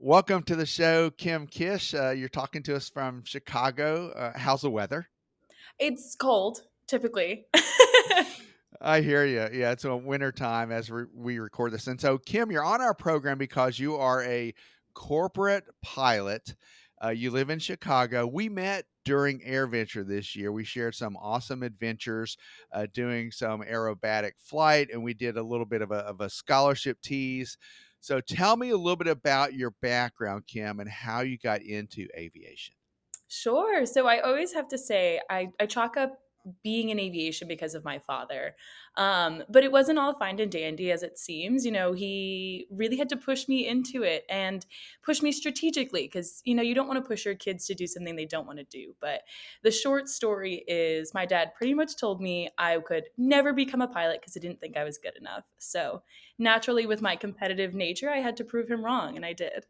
Welcome to the show, Kim Kish. You're talking to us from Chicago. How's the weather? It's cold, typically. I hear you. Yeah, it's a winter time as we record this. And so, Kim, you're on our program because you are a corporate pilot. You live in Chicago. We met during AirVenture this year. We shared some awesome adventures doing some aerobatic flight, and we did a little bit of a scholarship tease. So, tell me a little bit about your background, Kim, and how you got into aviation. Sure. So I always have to say, I chalk up being in aviation because of my father. But it wasn't all fine and dandy as it seems. He really had to push me into it and push me strategically because, you don't want to push your kids to do something they don't want to do. But the short story is my dad pretty much told me I could never become a pilot because he didn't think I was good enough. So naturally, with my competitive nature, I had to prove him wrong, and I did.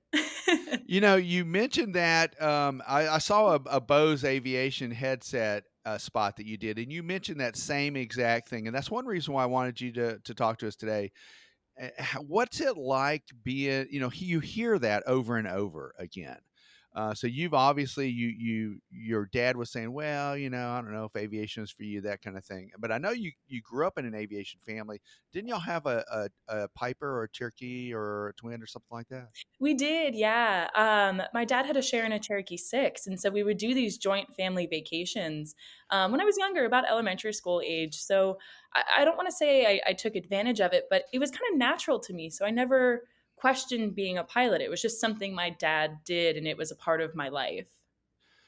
You mentioned that I saw a Bose aviation headset spot that you did, and you mentioned that same exact thing. And that's one reason why I wanted you to talk to us today. What's it like being, you hear that over and over again. So you've obviously your dad was saying, well, I don't know if aviation is for you, that kind of thing. But I know you grew up in an aviation family. Didn't y'all have a Piper or a Cherokee or a twin or something like that? We did, yeah. My dad had a share in a Cherokee 6, and so we would do these joint family vacations when I was younger, about elementary school age. So I don't want to say I took advantage of it, but it was kind of natural to me. So I never questioned being a pilot. It was just something my dad did, and it was a part of my life.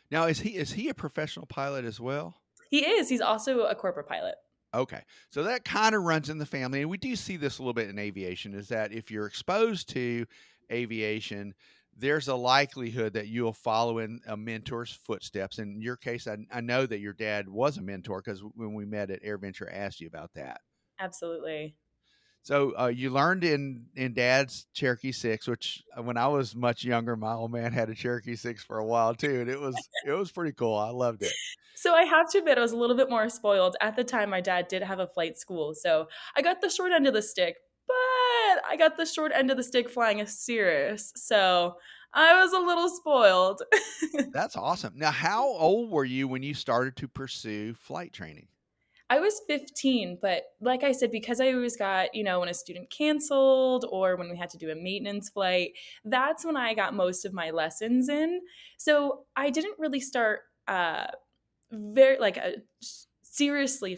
Now, is he a professional pilot as well? He is. He's also a corporate pilot. Okay. So that kind of runs in the family. And we do see this a little bit in aviation is that if you're exposed to aviation, there's a likelihood that you'll follow in a mentor's footsteps. In your case, I know that your dad was a mentor because when we met at AirVenture, I asked you about that. Absolutely. So you learned in Dad's Cherokee Six, which when I was much younger, my old man had a Cherokee Six for a while too, and it was pretty cool. I loved it. So I have to admit, I was a little bit more spoiled. At the time, my dad did have a flight school, so I got the short end of the stick, but I got the short end of the stick flying a Cirrus, so I was a little spoiled. That's awesome. Now, how old were you when you started to pursue flight training? I was 15, but like I said, because I always got, when a student canceled or when we had to do a maintenance flight, that's when I got most of my lessons in. So I didn't really start very like seriously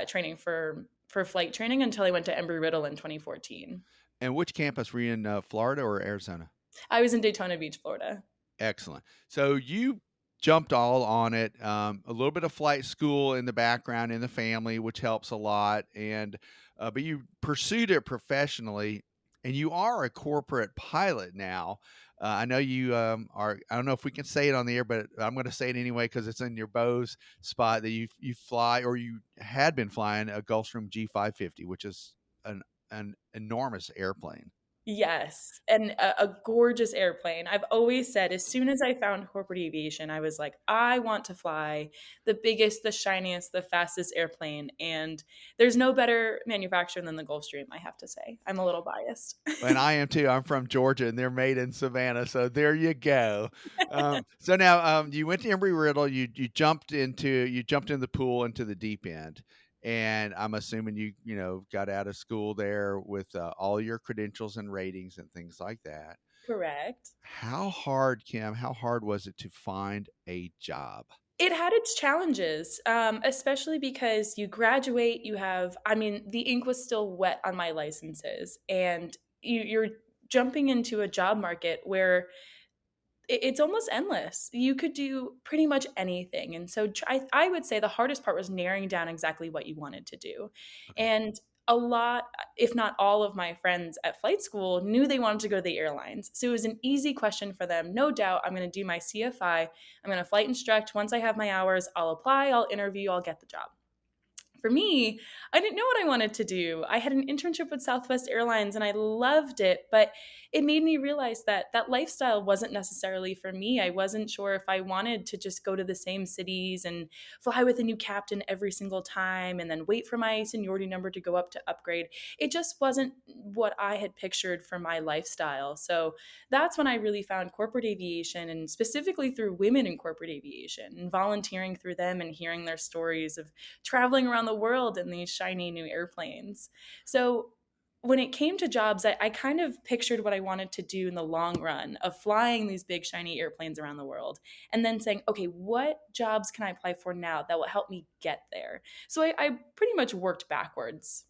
training for flight training until I went to Embry Riddle in 2014. And which campus were you in, Florida or Arizona? I was in Daytona Beach, Florida. Excellent. So you jumped all on it. A little bit of flight school in the background in the family, which helps a lot, and but you pursued it professionally, and you are a corporate pilot now. I know you are. I don't know if we can say it on the air, but I'm going to say it anyway because it's in your Bose spot that you fly or you had been flying a Gulfstream G550, which is an enormous airplane. Yes, and a gorgeous airplane. I've always said as soon as I found corporate aviation, I was like, I want to fly the biggest, the shiniest, the fastest airplane. And there's no better manufacturer than the Gulfstream, I have to say. I'm a little biased. And I am too. I'm from Georgia, and they're made in Savannah. So there you go. So now you went to Embry Riddle. You jumped in the pool into the deep end, and I'm assuming you got out of school there with all your credentials and ratings and things like that. Correct. How hard, Kim? How hard was it to find a job? It had its challenges, especially because you graduate, I mean, the ink was still wet on my licenses, and you're jumping into a job market where it's almost endless. You could do pretty much anything. And so I would say the hardest part was narrowing down exactly what you wanted to do. Okay. And a lot, if not all of my friends at flight school knew they wanted to go to the airlines. So it was an easy question for them. No doubt, I'm going to do my CFI. I'm going to flight instruct. Once I have my hours, I'll apply, I'll interview, I'll get the job. For me, I didn't know what I wanted to do. I had an internship with Southwest Airlines and I loved it, but it made me realize that that lifestyle wasn't necessarily for me. I wasn't sure if I wanted to just go to the same cities and fly with a new captain every single time and then wait for my seniority number to go up to upgrade. It just wasn't what I had pictured for my lifestyle. So that's when I really found corporate aviation, and specifically through women in corporate aviation and volunteering through them and hearing their stories of traveling around the world in these shiny new airplanes. So when it came to jobs, I kind of pictured what I wanted to do in the long run of flying these big shiny airplanes around the world and then saying, okay, what jobs can I apply for now that will help me get there? So I pretty much worked backwards.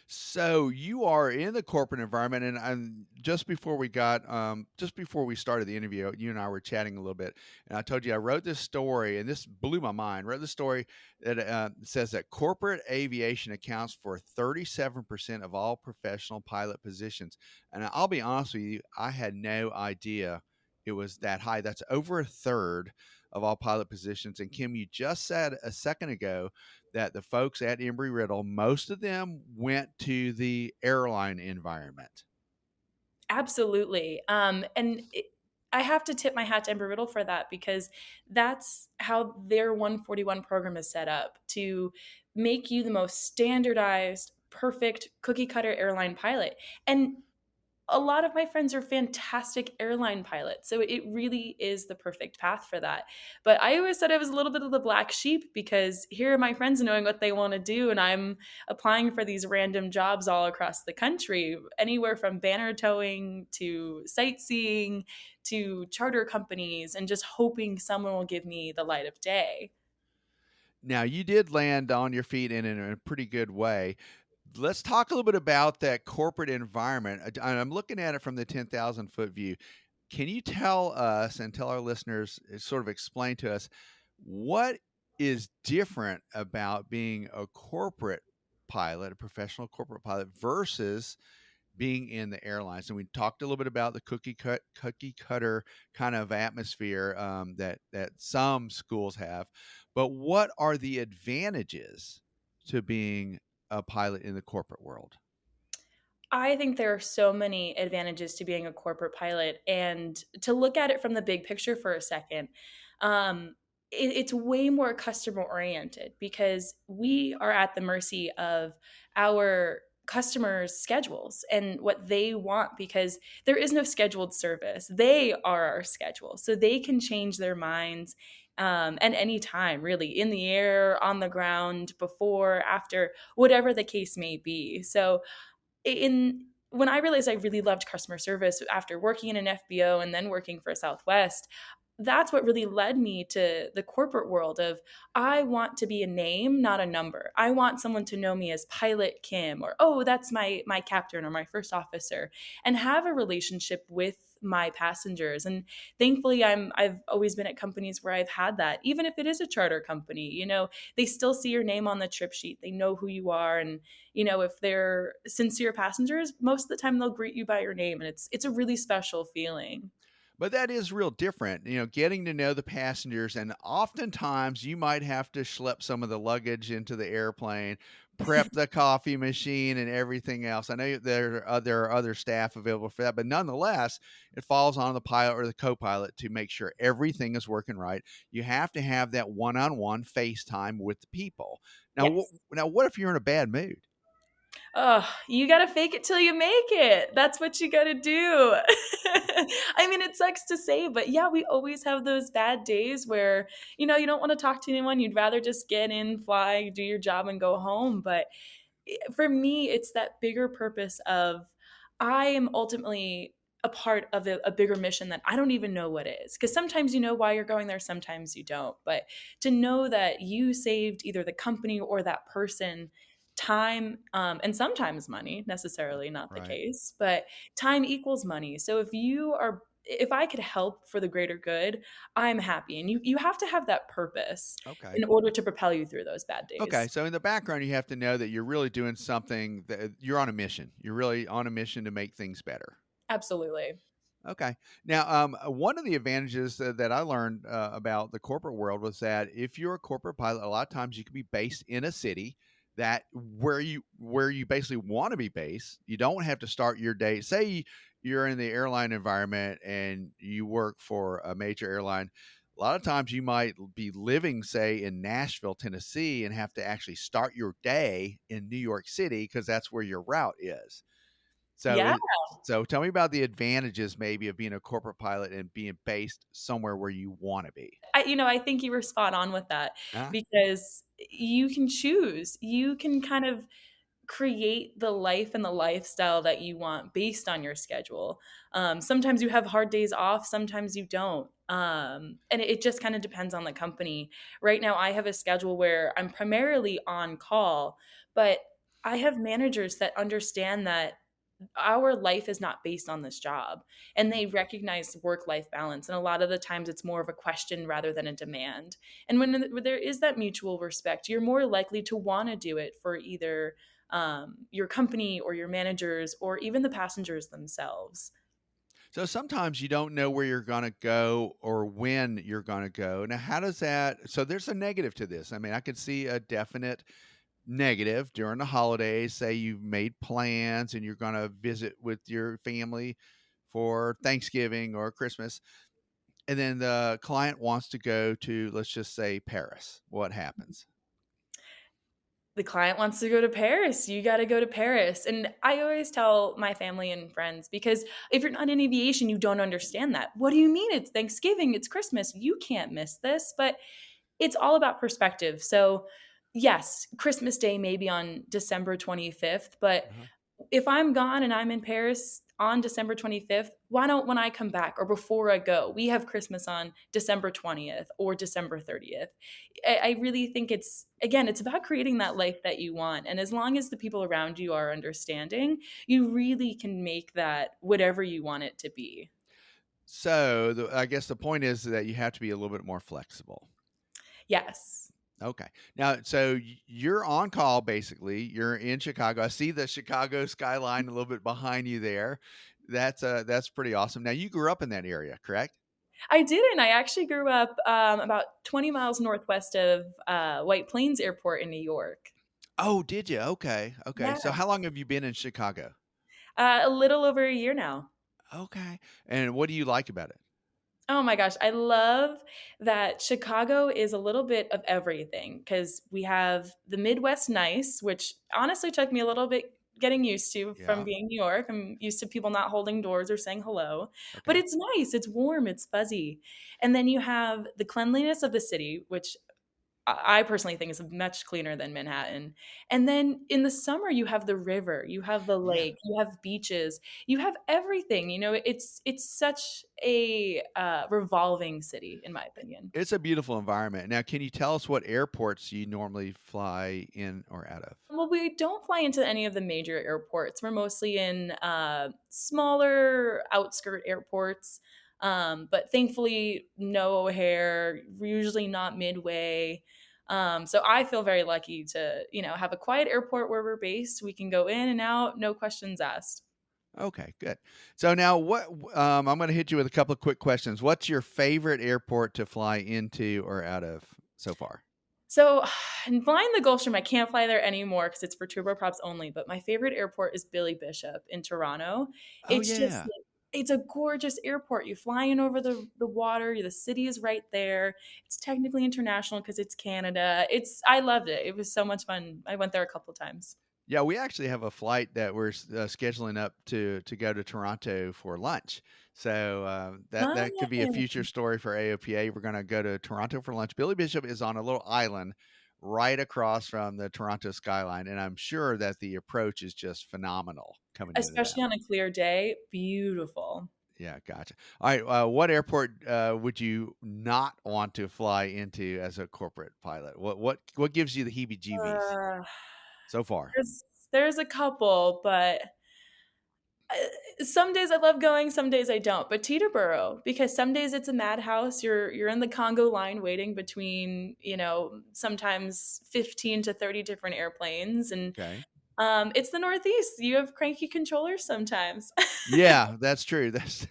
So you are in the corporate environment, and just before we started the interview, you and I were chatting a little bit, and I told you I wrote this story, and this blew my mind. Wrote the story that says that corporate aviation accounts for 37% of all professional pilot positions, and I'll be honest with you, I had no idea it was that high. That's over a third of all pilot positions. And Kim, you just said a second ago that the folks at Embry-Riddle, most of them went to the airline environment. Absolutely. I have to tip my hat to Embry Riddle for that, because that's how their 141 program is set up to make you the most standardized, perfect cookie cutter airline pilot. And a lot of my friends are fantastic airline pilots. So it really is the perfect path for that. But I always said I was a little bit of the black sheep, because here are my friends knowing what they want to do. And I'm applying for these random jobs all across the country, anywhere from banner towing to sightseeing to charter companies, and just hoping someone will give me the light of day. Now, you did land on your feet in a pretty good way. Let's talk a little bit about that corporate environment. I'm looking at it from the 10,000-foot view. Can you tell us and tell our listeners, sort of explain to us what is different about being a corporate pilot, a professional corporate pilot versus being in the airlines? And we talked a little bit about the cookie cutter kind of atmosphere that some schools have, but what are the advantages to being a pilot in the corporate world? I think there are so many advantages to being a corporate pilot. And to look at it from the big picture for a second, um, it's way more customer oriented, because we are at the mercy of our customers' schedules and what they want, because there is no scheduled service. They are our schedule. So they can change their minds at any time, really, in the air, on the ground, before, after, whatever the case may be. So in when I realized I really loved customer service after working in an FBO and then working for Southwest, that's what really led me to the corporate world of, I want to be a name, not a number. I want someone to know me as Pilot Kim, or oh, that's my captain or my first officer, and have a relationship with my passengers. And thankfully I've always been at companies where I've had that. Even if it is a charter company, they still see your name on the trip sheet. They know who you are, and if they're sincere passengers, most of the time they'll greet you by your name, and it's a really special feeling. But that is real different, getting to know the passengers, and oftentimes you might have to schlep some of the luggage into the airplane, prep the coffee machine and everything else. I know there are other staff available for that, but nonetheless, it falls on the pilot or the co-pilot to make sure everything is working right. You have to have that one-on-one FaceTime with the people. Yes. Now what if you're in a bad mood? Oh, you gotta fake it till you make it. That's what you gotta do. I mean, it sucks to say, but yeah, we always have those bad days where, you don't want to talk to anyone. You'd rather just get in, fly, do your job, and go home. But for me, it's that bigger purpose of, I am ultimately a part of a bigger mission that I don't even know what is. Because sometimes you know why you're going there, sometimes you don't. But to know that you saved either the company or that person time, and sometimes money, necessarily not the Right. case, but time equals money. So if I could help for the greater good, I'm happy. And you have to have that purpose Okay. in order to propel you through those bad Okay, days. so in the background, you have to know that you're really doing something that you're on a mission. You're really on a mission to make things better. Absolutely. Okay. Now, one of the advantages that I learned about the corporate world was that if you're a corporate pilot, a lot of times you can be based in a city that where you basically want to be based. You don't have to start your day. Say you're in the airline environment and you work for a major airline. A lot of times you might be living, say, in Nashville, Tennessee, and have to actually start your day in New York City because that's where your route is. So Yeah. so tell me about the advantages maybe of being a corporate pilot and being based somewhere where you wanna be. I think you were spot on with that Huh? because you can choose. You can kind of create the life and the lifestyle that you want based on your schedule. Sometimes you have hard days off, sometimes you don't. And it just kind of depends on the company. Right now, I have a schedule where I'm primarily on call, but I have managers that understand that our life is not based on this job and they recognize work life balance, and a lot of the times it's more of a question rather than a demand. And when there is that mutual respect, you're more likely to want to do it for either your company or your managers or even the passengers themselves. So sometimes you don't know where you're gonna go or when you're gonna go. Now how does that so there's a negative to this. I mean, I could see a definite negative during the holidays. Say you've made plans and you're gonna visit with your family for Thanksgiving or Christmas, and then the client wants to go to, let's just say, Paris. What happens? The client wants to go to Paris, you got to go to Paris. And I always tell my family and friends, because if you're not in aviation, you don't understand that. What do you mean? It's Thanksgiving, it's Christmas. You can't miss this. But it's all about perspective. So, yes, Christmas Day may be on December 25th, but Uh-huh. if I'm gone and I'm in Paris on December 25th, why don't when I come back or before I go, we have Christmas on December 20th or December 30th? I really think it's, again, it's about creating that life that you want. And as long as the people around you are understanding, you really can make that whatever you want it to be. So, I guess the point is that you have to be a little bit more flexible. Yes. Okay. Now, so you're on call basically. You're in Chicago. I see the Chicago skyline a little bit behind you there. That's pretty awesome. Now, you grew up in that area, correct? I didn't. I actually grew up about 20 miles northwest of White Plains Airport in New York. Oh, did you? Okay. Okay. Yeah. So, how long have you been in Chicago? A little over a year now. Okay. And what do you like about it? Oh my gosh, I love that Chicago is a little bit of everything because we have the Midwest nice, which honestly took me a little bit getting used to from Yeah. being New York. I'm used to people not holding doors or saying hello, but Okay. it's nice, it's warm, it's fuzzy. And then you have the cleanliness of the city, which I personally think is much cleaner than Manhattan. And then in the summer, you have the river, you have the Yeah. lake, you have beaches, you have everything. It's such a revolving city, in my opinion. It's a beautiful environment. Now, can you tell us what airports you normally fly in or out of? Well, we don't fly into any of the major airports. We're mostly in smaller outskirt airports. But thankfully, no O'Hare, usually not Midway. So I feel very lucky to, have a quiet airport where we're based. We can go in and out, no questions asked. Okay, good. So now I'm gonna hit you with a couple of quick questions. What's your favorite airport to fly into or out of so far? So, in flying the Gulfstream, I can't fly there anymore because it's for turboprops only. But my favorite airport is Billy Bishop in Toronto. Oh, It's just yeah. it's a gorgeous airport. You fly in over the water. The city is right there. It's technically international because it's Canada. I loved it. It was so much fun. I went there a couple times. Yeah, we actually have a flight that we're scheduling up to go to Toronto for lunch. So, that could be a Fun. future story for AOPA. We're gonna go to Toronto for lunch. Billy Bishop is on a little island right across from the Toronto skyline, and I'm sure that the approach is just phenomenal coming into that. Especially on a clear day, beautiful. Yeah, gotcha. All right, what airport, would you not want to fly into as a corporate pilot? What gives you the heebie-jeebies Uh, so far? there's a couple, but some days I love going, some days I don't. But Teterboro, because some days it's a madhouse. You're in the Congo line waiting between, sometimes 15 to 30 different airplanes, and Okay. It's the Northeast. You have cranky controllers sometimes. Yeah, that's true. That's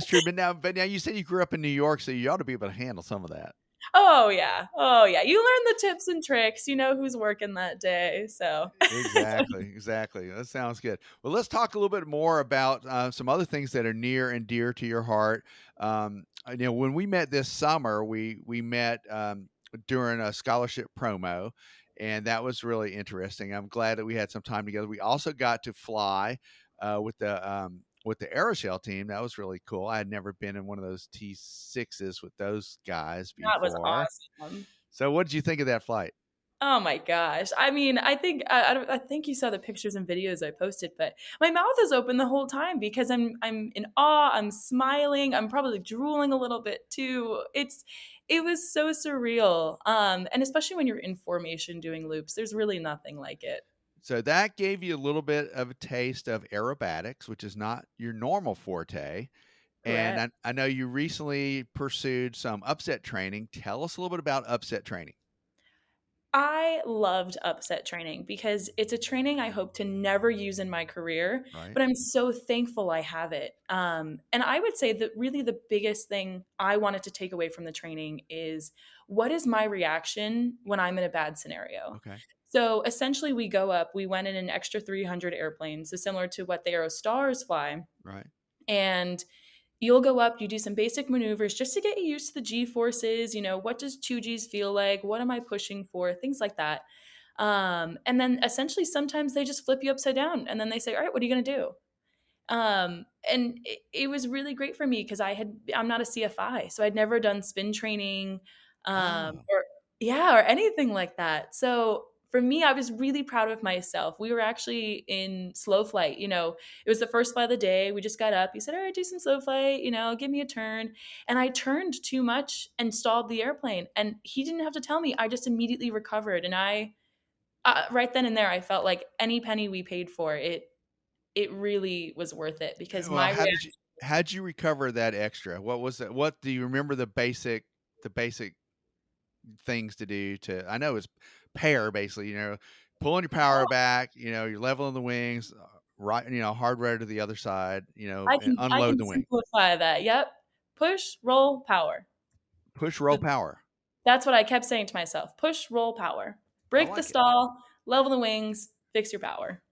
true. But now you said you grew up in New York, so you ought to be able to handle some of that. Oh, yeah. Oh, yeah. You learn the tips and tricks. You know who's working that day, so Exactly, exactly. That sounds good. Well, let's talk a little bit more about some other things that are near and dear to your heart. When we met this summer, we met during a scholarship promo, and that was really interesting. I'm glad that we had some time together. We also got to fly with the Aeroshell team. That was really cool. I had never been in one of those T6s with those guys that was before. awesome. So, what did you think of that flight? Oh my gosh. I mean, I think you saw the pictures and videos I posted, but my mouth is open the whole time because I'm in awe, I'm smiling, I'm probably drooling a little bit too. It was so surreal. And especially when you're in formation doing loops, there's really nothing like it. So that gave you a little bit of a taste of aerobatics, which is not your normal forte. And Correct. I know you recently pursued some upset training. Tell us a little bit about upset training, I loved upset training because it's a training I hope to never use in my career, right? but I'm so thankful I have it. And I would say that really the biggest thing I wanted to take away from the training is what is my reaction when I'm in a bad scenario? Okay, So essentially, we go up, we went in an extra 300 airplanes, so similar to what the Aero Stars fly. right. And you'll go up, you do some basic maneuvers just to get you used to the G forces. You know, what does 2Gs feel like? What am I pushing for? Things like that. And then essentially, sometimes they just flip you upside down and then they say, all right, what are you going to do? And it was really great for me because I'm not a CFI, so I'd never done spin training, Oh, or yeah, or anything like that. So for me, I was really proud of myself. We were actually in slow flight. You know, it was the first flight of the day. We just got up. He said, "All right, do some slow flight. You know, give me a turn." And I turned too much and stalled the airplane. And he didn't have to tell me. I just immediately recovered. And right then and there, I felt like any penny we paid for it, it really was worth it because well, my how'd you recover that extra? What was it? What do you remember the basic things to do to? I know it's pair basically. Pulling your power back. You're leveling the wings, right? Hard rudder to the other side. And I unload can the wing. simplify that. Yep. Push, roll, power. Push, roll, Th power. That's what I kept saying to myself. Push, roll, power. I Break the like it. stall, level the wings, fix your power.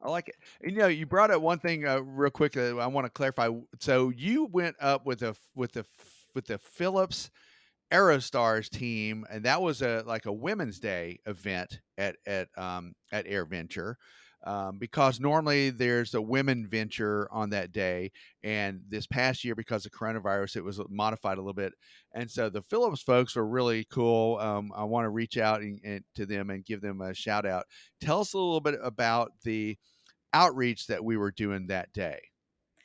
I like it. You brought up one thing real quick. I want to clarify. So you went up with the Phillips Aerostars team, and that was a like a Women's Day event at AirVenture. Because normally there's a women venture on that day, and this past year because of coronavirus, it was modified a little bit. And so the Phillips folks were really cool. I want to reach out and to them and give them a shout out. Tell us a little bit about the outreach that we were doing that day,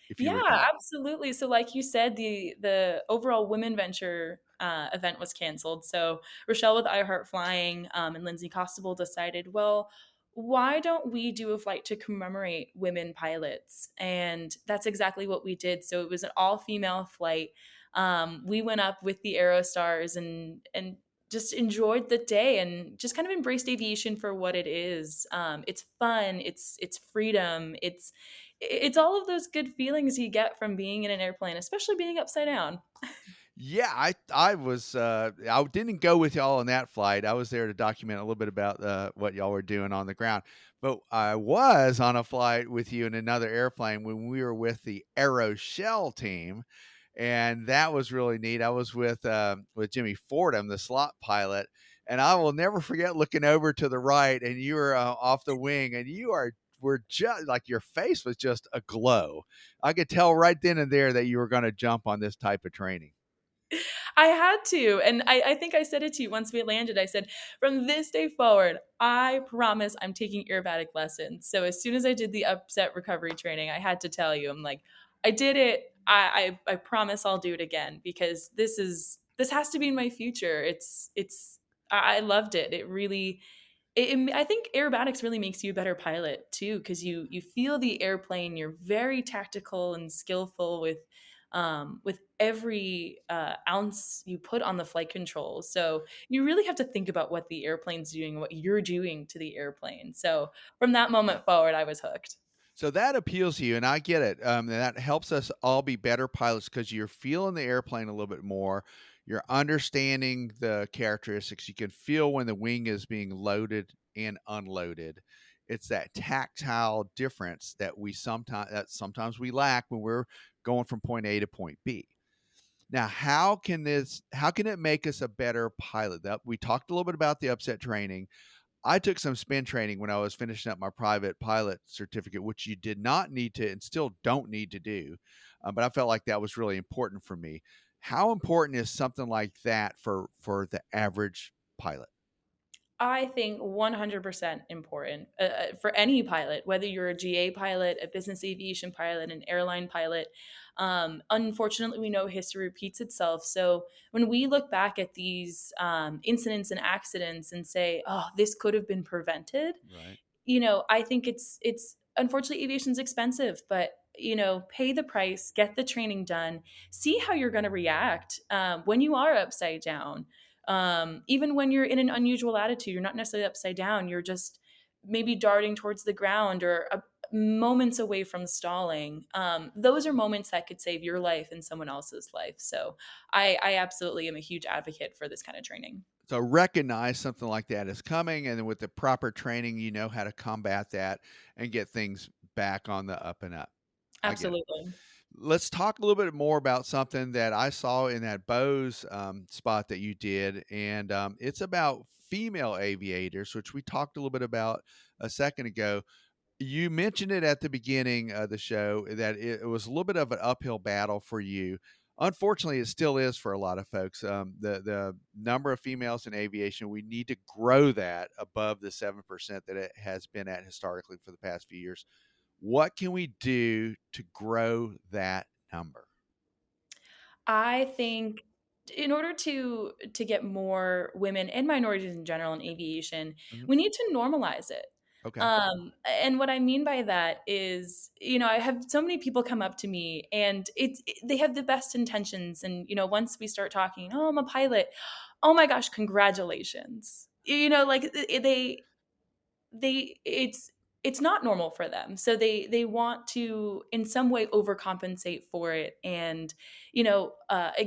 if you Yeah, recall. absolutely. So, like you said, the overall women venture event was canceled. So Rochelle with iHeart Flying and Lindsay Costable decided, well, why don't we do a flight to commemorate women pilots? And that's exactly what we did. So it was an all female flight. We went up with the Aerostars and just enjoyed the day and just kind of embraced aviation for what it is. It's fun. It's freedom. It's all of those good feelings you get from being in an airplane, especially being upside down. Yeah, I didn't go with y'all on that flight. I was there to document a little bit about what y'all were doing on the ground. But I was on a flight with you in another airplane when we were with the Aeroshell team, and that was really neat. I was with Jimmy Fordham, the slot pilot, and I will never forget looking over to the right, and you were off the wing, and were just like your face was just aglow. I could tell right then and there that you were going to jump on this type of training. I had to. And I think I said it to you once we landed. I said, from this day forward, I promise I'm taking aerobatic lessons. So as soon as I did the upset recovery training, I had to tell you, I'm like, I did it. I promise I'll do it again because this has to be in my future. I loved it. It really I think aerobatics really makes you a better pilot too, because you feel the airplane. You're very tactical and skillful with with every ounce you put on the flight controls. So you really have to think about what the airplane's doing, what you're doing to the airplane. So from that moment forward, I was hooked. So that appeals to you, and I get it. And that helps us all be better pilots because you're feeling the airplane a little bit more. You're understanding the characteristics. You can feel when the wing is being loaded and unloaded. It's that tactile difference that sometimes we lack when we're going from point A to point B. Now, how can it make us a better pilot? That we talked a little bit about the upset training. I took some spin training when I was finishing up my private pilot certificate, which you did not need to and still don't need to do. But I felt like that was really important for me. How important is something like that for the average pilot? I think 100% important for any pilot, whether you're a GA pilot, a business aviation pilot, an airline pilot. Unfortunately, we know history repeats itself. So when we look back at these incidents and accidents and say, "Oh, this could have been prevented," Right. I think it's unfortunately aviation's expensive, but pay the price, get the training done, see how you're going to react when you are upside down. Even when you're in an unusual attitude, you're not necessarily upside down. You're just maybe darting towards the ground or moments away from stalling. Those are moments that could save your life and someone else's life. So I absolutely am a huge advocate for this kind of training. So recognize something like that is coming, and then with the proper training, you know how to combat that and get things back on the up and up. I get it. Absolutely. Let's talk a little bit more about something that I saw in that Bose spot that you did, and it's about female aviators, which we talked a little bit about a second ago. You mentioned it at the beginning of the show that it was a little bit of an uphill battle for you. Unfortunately, it still is for a lot of folks. The number of females in aviation, we need to grow that above the 7% that it has been at historically for the past few years. What can we do to grow that number? I think in order to get more women and minorities in general in aviation, Mhm. we need to normalize it. Okay. And what I mean by that is, I have so many people come up to me and they have the best intentions. And, once we start talking, oh, I'm a pilot. Oh my gosh, congratulations. Like they it's not normal for them, so they want to in some way overcompensate for it and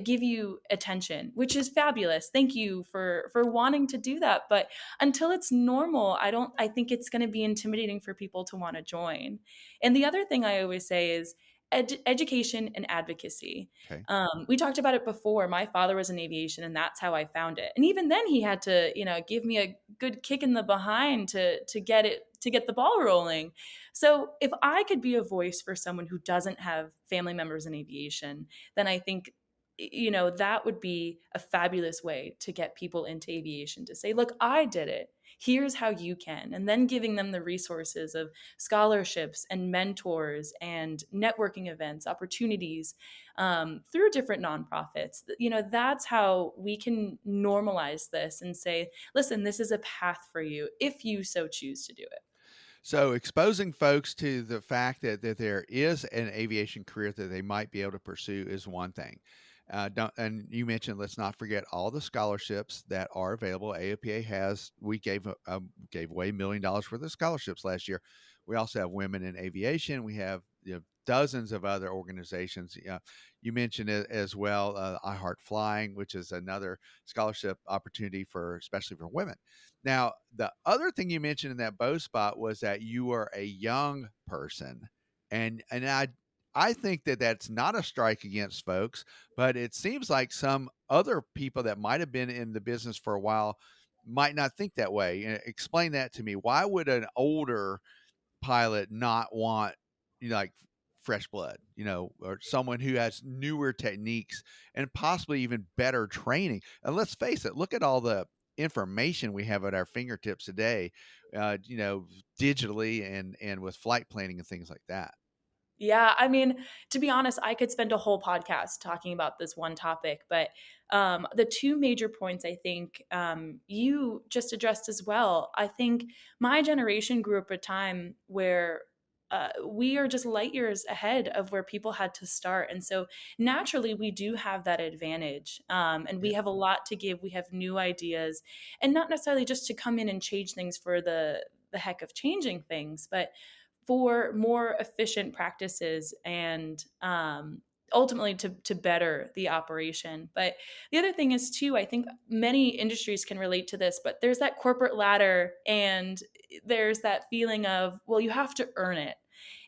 give you attention, which is fabulous. Thank you for wanting to do that, but until it's normal, I think it's going to be intimidating for people to want to join. And the other thing I always say is education and advocacy. Okay. We talked about it before. My father was in aviation, and that's how I found it. And even then, he had to, give me a good kick in the behind to get the ball rolling. So if I could be a voice for someone who doesn't have family members in aviation, then I think that would be a fabulous way to get people into aviation to say, look, I did it. Here's how you can. And then giving them the resources of scholarships and mentors and networking events, opportunities through different nonprofits. That's how we can normalize this and say, listen, this is a path for you if you so choose to do it. So exposing folks to the fact that there is an aviation career that they might be able to pursue is one thing. Don't, and you mentioned, let's not forget all the scholarships that are available. AOPA has gave away $1 million worth of scholarships last year. We also have Women in Aviation. We have dozens of other organizations. You mentioned it as well. I Heart Flying, which is another scholarship opportunity for especially for women. Now, the other thing you mentioned in that bow spot was that you are a young person, and I think that that's not a strike against folks, but it seems like some other people that might have been in the business for a while might not think that way. Explain that to me. Why would an older pilot not want like fresh blood, or someone who has newer techniques and possibly even better training? And let's face it, look at all the information we have at our fingertips today, digitally and with flight planning and things like that. Yeah, I mean, to be honest, I could spend a whole podcast talking about this one topic, but the two major points I think you just addressed as well. I think my generation grew up a time where we are just light years ahead of where people had to start. And so naturally, we do have that advantage. And we Yeah. have a lot to give. We have new ideas, and not necessarily just to come in and change things for the heck of changing things, but for more efficient practices and ultimately to better the operation. But the other thing is, too, I think many industries can relate to this, but there's that corporate ladder and there's that feeling of, well, you have to earn it.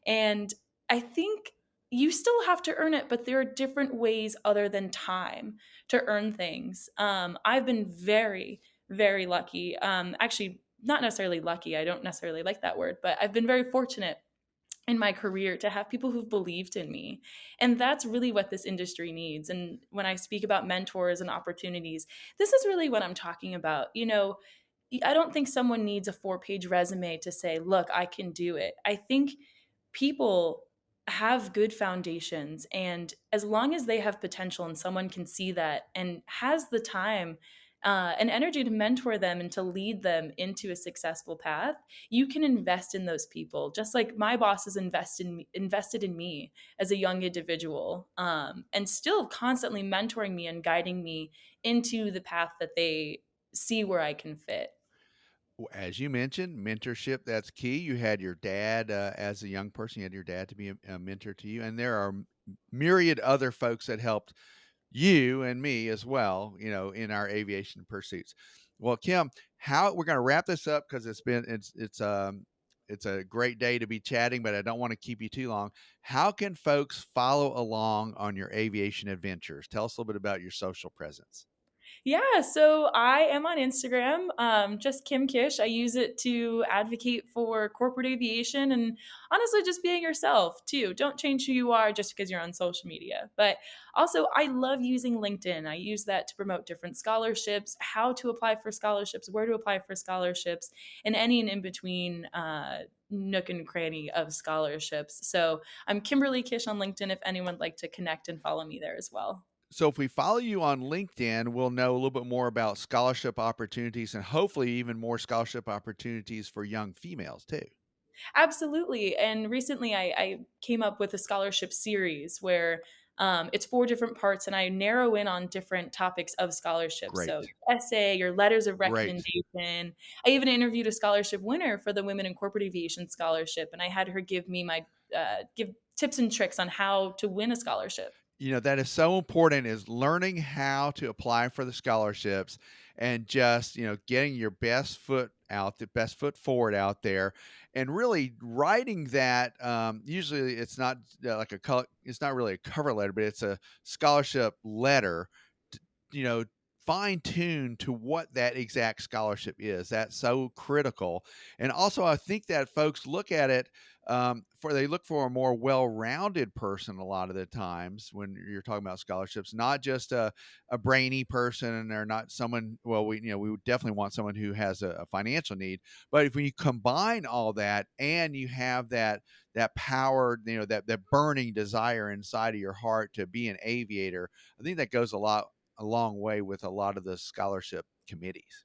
And I think you still have to earn it, but there are different ways other than time to earn things. I've been very, very lucky. Actually, not necessarily lucky. I don't necessarily like that word, but I've been very fortunate in my career to have people who've believed in me. And that's really what this industry needs. And when I speak about mentors and opportunities, this is really what I'm talking about. I don't think someone needs a 4-page resume to say, look, I can do it. I think people have good foundations. And as long as they have potential and someone can see that and has the time and energy to mentor them and to lead them into a successful path, you can invest in those people. Just like my bosses invested in me as a young individual, and still constantly mentoring me and guiding me into the path that they see where I can fit. As you mentioned, mentorship, that's key. You had your dad, as a young person, you had your dad to be a mentor to you, and there are myriad other folks that helped you and me as well, in our aviation pursuits. Well, Kim, how we're going to wrap this up because it's a great day to be chatting, but I don't want to keep you too long. How can folks follow along on your aviation adventures? Tell us a little bit about your social presence. Yeah, so I am on Instagram, just Kim Kish. I use it to advocate for corporate aviation and honestly just being yourself too. Don't change who you are just because you're on social media. But also, I love using LinkedIn. I use that to promote different scholarships, how to apply for scholarships, where to apply for scholarships, and any and in between nook and cranny of scholarships. So I'm Kimberly Kish on LinkedIn if anyone would like to connect and follow me there as well. So if we follow you on LinkedIn, we'll know a little bit more about scholarship opportunities and hopefully even more scholarship opportunities for young females too. Absolutely. And recently I came up with a scholarship series where it's 4 different parts, and I narrow in on different topics of scholarships. So Great. your essay, your letters of Great. recommendation. I even interviewed a scholarship winner for the Women in Corporate Aviation Scholarship, and I had her give tips and tricks on how to win a scholarship. That is so important is learning how to apply for the scholarships and just, getting your best foot forward out there and really writing that. Usually it's not it's not really a cover letter, but it's a scholarship letter, t- you know, fine tuned to what that exact scholarship is. That's so critical. And also, I think that folks look at it they look for a more well-rounded person a lot of the times when you're talking about scholarships, not just a brainy person, and they're not someone. Well, we would definitely want someone who has a financial need, but if when you combine all that and you have that power, that burning desire inside of your heart to be an aviator, I think that goes a long way with a lot of the scholarship committees.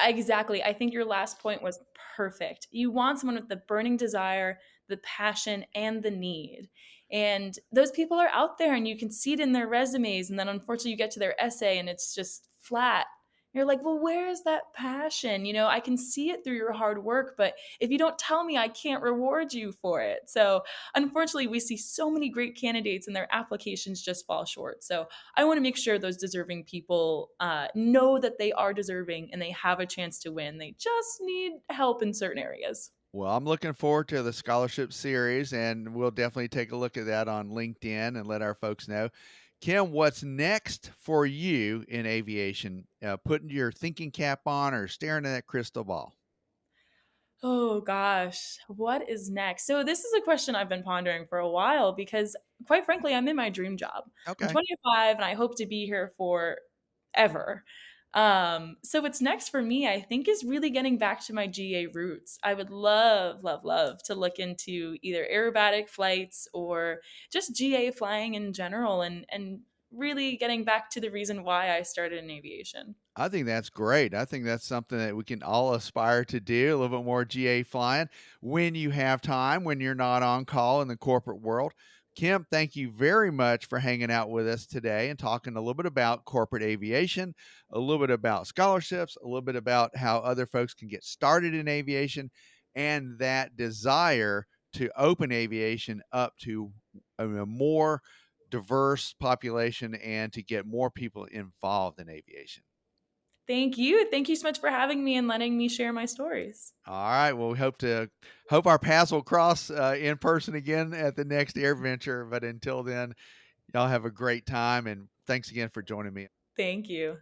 Exactly. I think your last point was perfect. You want someone with the burning desire, the passion, and the need. And those people are out there and you can see it in their resumes. And then unfortunately, you get to their essay and it's just flat. You're like, well, where is that passion? I can see it through your hard work, but if you don't tell me, I can't reward you for it. So, unfortunately, we see so many great candidates and their applications just fall short. So, I want to make sure those deserving people know that they are deserving and they have a chance to win. They just need help in certain areas. Well, I'm looking forward to the scholarship series, and we'll definitely take a look at that on LinkedIn and let our folks know. Kim, what's next for you in aviation? Putting your thinking cap on or staring at that crystal ball? Oh gosh, what is next? So this is a question I've been pondering for a while because quite frankly, I'm in my dream job. I'm Okay. 25 and I hope to be here for ever. So what's next for me, I think, is really getting back to my GA roots. I would love, love, love to look into either aerobatic flights or just GA flying in general and really getting back to the reason why I started in aviation. I think that's great. I think that's something that we can all aspire to do, a little bit more GA flying when you have time, when you're not on call in the corporate world. Kim, thank you very much for hanging out with us today and talking a little bit about corporate aviation, a little bit about scholarships, a little bit about how other folks can get started in aviation, and that desire to open aviation up to a more diverse population and to get more people involved in aviation. Thank you. Thank you so much for having me and letting me share my stories. All right. Well, we hope our paths will cross in person again at the next air venture. But until then, y'all have a great time, and thanks again for joining me. Thank you.